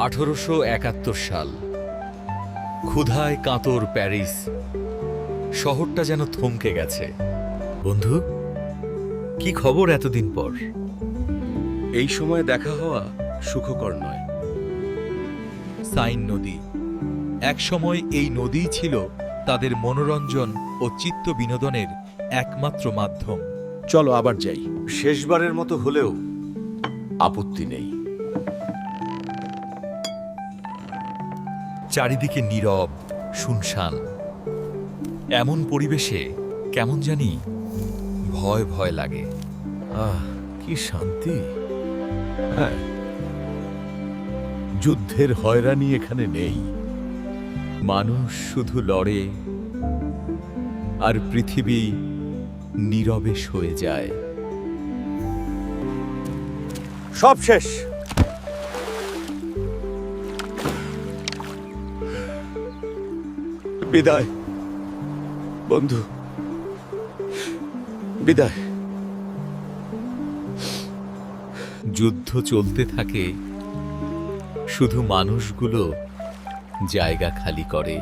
1871 সাল। ক্ষুধায় কাতর প্যারিস, শহরটা যেন থমকে গেছে। বন্ধু, কি খবর এতদিন পর? এই সময় দেখা হওয়া সুখকর নয়। সাইন নদী, একসময় এই নদীই ছিল তাদের মনোরঞ্জন ও চিত্ত বিনোদনের একমাত্র মাধ্যম। চলো আবার যাই। শেষবারের মতো হলেও আপত্তি নেই। চারিদিকে নীরব, শুনশান। এমন পরিবেশে কেমন জানি ভয় ভয় লাগে। কি শান্তি! হ্যাঁ, যুদ্ধের হয়রানি এখানে নেই। মানুষ শুধু লড়ে আর পৃথিবী নীরবে সয়ে যায়। সব শেষ। বিদায় বন্ধু, বিদায়। যুদ্ধ চলতে থাকে, শুধু মানুষগুলো জায়গা খালি করে।